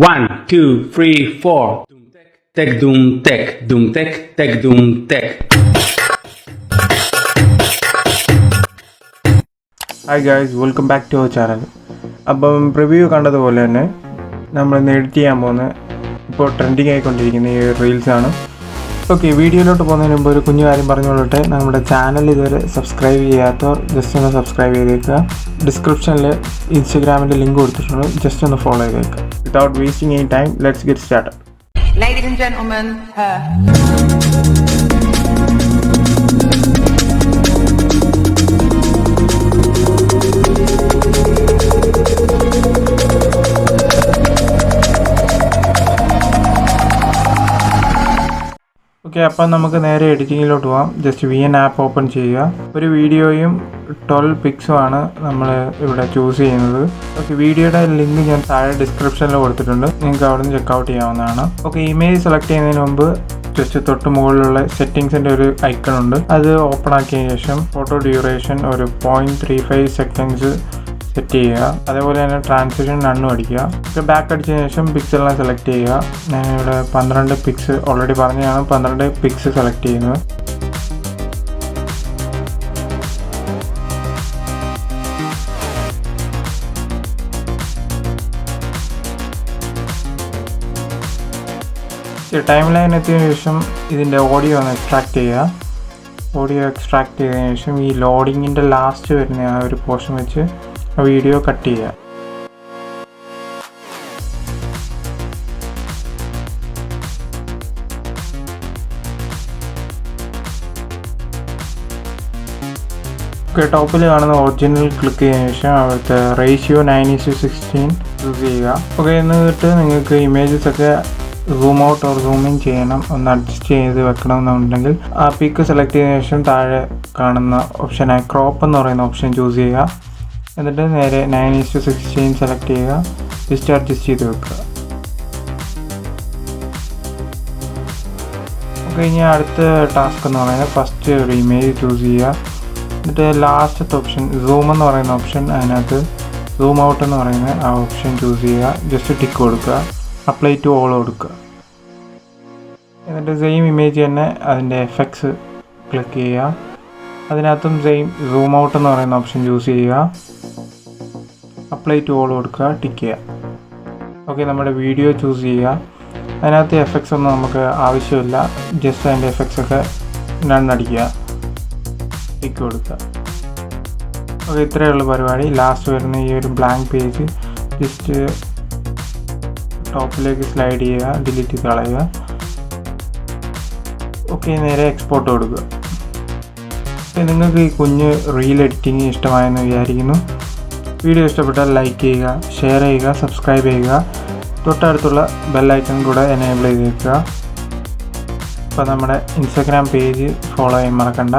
1, 2, 3, 4. Tek doom tek tek doom tek. Hi guys, welcome back to our channel. അപ്പം preview കണ്ടതുപോലെ തന്നെ നമ്മൾ ഇന്ന് എഡിറ്റ് ചെയ്യാൻ പോകുന്ന ഇപ്പോൾ ട്രെൻഡിങ് ആയിക്കൊണ്ടിരിക്കുന്ന ഈ റീൽസാണ്. ഓക്കെ, വീഡിയോയിലോട്ട് പോകുന്നതിന് മുമ്പ് ഒരു കുഞ്ഞു കാര്യം പറഞ്ഞുകൊള്ളട്ടെ. നമ്മുടെ ചാനൽ ഇതുവരെ സബ്സ്ക്രൈബ് ചെയ്യാത്തവർ ജസ്റ്റ് ഒന്ന് സബ്സ്ക്രൈബ് ചെയ്തേക്കുക. ഡിസ്ക്രിപ്ഷനിൽ ഇൻസ്റ്റഗ്രാമിൻ്റെ ലിങ്ക് കൊടുത്തിട്ടുണ്ട്, ജസ്റ്റ് ഒന്ന് ഫോളോ ചെയ്തേക്കുക. Without wasting any time, let's get started. Ladies and gentlemen, her. Okay, അപ്പം നമുക്ക് നേരെ എഡിറ്റിങ്ങിലോട്ട് പോകാം. ജസ്റ്റ് VN ആപ്പ് ഓപ്പൺ ചെയ്യുക. ഒരു വീഡിയോയും 12 പിക്സുമാണ് നമ്മൾ ഇവിടെ ചൂസ് ചെയ്യുന്നത്. ഓക്കെ, വീഡിയോയുടെ ലിങ്ക് ഞാൻ താഴെ ഡിസ്ക്രിപ്ഷനിൽ കൊടുത്തിട്ടുണ്ട്, നിങ്ങൾക്ക് അവിടെ നിന്ന് ചെക്കൗട്ട് ചെയ്യാവുന്നതാണ്. ഓക്കെ, ഇമേജ് സെലക്ട് ചെയ്യുന്നതിന് മുമ്പ് ജസ്റ്റ് തൊട്ട് മുകളിലുള്ള സെറ്റിങ്സിൻ്റെ ഒരു ഐക്കൺ ഉണ്ട്, അത് ഓപ്പൺ ആക്കിയതിന് ശേഷം ഫോട്ടോ ഡ്യൂറേഷൻ ഒരു 0.35 സെക്കൻഡ്സ് സെറ്റ് ചെയ്യുക. അതേപോലെ തന്നെ ട്രാൻസിഷൻ നണ്ണും അടിക്കുക. ഒക്കെ ബാക്ക് അടിച്ചതിന് ശേഷം പിക്സെല്ലാം സെലക്ട് ചെയ്യുക. ഞാനിവിടെ 12 പിക്സ് ഓൾറെഡി പറഞ്ഞതാണ്, 12 പിക്സ് സെലക്ട് ചെയ്യുന്നത്. ടൈം ലൈൻ എത്തിയതിനു ശേഷം ഇതിൻ്റെ ഓഡിയോ ഒന്ന് എക്സ്ട്രാക്ട് ചെയ്യുക. ഓഡിയോ എക്സ്ട്രാക്ട് ചെയ്തതിനു ശേഷം ഈ ലോഡിങ്ങിൻ്റെ ലാസ്റ്റ് വരുന്ന ആ ഒരു പോർഷൻ വെച്ച് വീഡിയോ കട്ട് ചെയ്യുക. ടോപ്പിൽ കാണുന്ന ഒറിജിനൽ ക്ലിക്ക് ചെയ്തതിനു ശേഷം അവിടുത്തെ റേഷ്യോ 9:16 യൂസ് ചെയ്യുക. ഓക്കെ, എന്നിട്ട് നിങ്ങൾക്ക് ഇമേജസ് ഒക്കെ zoom out or zoom in ചെയ്യണം, ഒന്ന് അഡ്ജസ്റ്റ് ചെയ്ത് വെക്കണമെന്നുണ്ടെങ്കിൽ ആ പിക്ക് സെലക്ട് ചെയ്തതിനു ശേഷം താഴെ കാണുന്ന ഓപ്ഷനായ ക്രോപ്പ് എന്ന് പറയുന്ന ഓപ്ഷൻ ചൂസ് ചെയ്യുക. എന്നിട്ട് നേരെ 9:16 സെലക്ട് ചെയ്യുക, ജസ്റ്റ് അഡ്ജസ്റ്റ് ചെയ്ത് വെക്കുക. ഓക്കെ, ഇനി അടുത്ത ടാസ്ക് എന്ന് പറയുന്നത് ഫസ്റ്റ് ഒരു ഇമേജ് ചൂസ് ചെയ്യുക. എന്നിട്ട് ലാസ്റ്റത്തെ ഓപ്ഷൻ സൂം എന്ന് പറയുന്ന ഓപ്ഷൻ, അതിനകത്ത് സൂം ഔട്ട് എന്ന് പറയുന്ന ആ ഓപ്ഷൻ ചൂസ് ചെയ്യുക. ജസ്റ്റ് ടിക്ക് കൊടുക്കുക, അപ്ലൈ ടു ഓൾ കൊടുക്കുക. എന്നിട്ട് സെയിം ഇമേജ് തന്നെ അതിൻ്റെ എഫക്ട്സ് ക്ലിക്ക് ചെയ്യുക. അതിനകത്തും സെയിം സൂം ഔട്ട് എന്ന് പറയുന്ന ഓപ്ഷൻ ചൂസ് ചെയ്യുക, അപ്ലൈ ടു ഓൾ കൊടുക്കുക, ടിക്ക് ചെയ്യുക. ഓക്കെ, നമ്മുടെ വീഡിയോ ചൂസ് ചെയ്യുക. അതിനകത്ത് എഫക്ട്സ് ഒന്നും നമുക്ക് ആവശ്യമില്ല, ജസ്റ്റ് അതിൻ്റെ എഫക്ട്സ് ഒക്കെ നണ്ണടിക്കുക, ടിക്ക് കൊടുക്കുക. ഓക്കെ, ഇത്രയേ ഉള്ളൂ പരിപാടി. ലാസ്റ്റ് വരുന്ന ഈ ഒരു ബ്ലാങ്ക് പേജ് ജസ്റ്റ് ടോപ്പിലേക്ക് സ്ലൈഡ് ചെയ്യുക, ഡിലീറ്റ് ചെയ്ത് കളയുക. ഓക്കെ, നേരെ എക്സ്പോർട്ട് കൊടുക്കുക. നിങ്ങൾക്ക് ഈ കുഞ്ഞ് റീൽ എഡിറ്റിംഗ് ഇഷ്ടമായെന്ന് വിചാരിക്കുന്നു. വീഡിയോ ഇഷ്ടപ്പെട്ടാൽ ലൈക്ക് ചെയ്യുക, ഷെയർ ചെയ്യുക, സബ്സ്ക്രൈബ് ചെയ്യുക. തൊട്ടടുത്തുള്ള ബെല്ലൈക്കൺ കൂടെ എനേബിൾ ചെയ്ത് വെക്കുക. അപ്പോൾ നമ്മുടെ ഇൻസ്റ്റഗ്രാം പേജ് ഫോളോ ചെയ്യാൻ മറക്കണ്ട.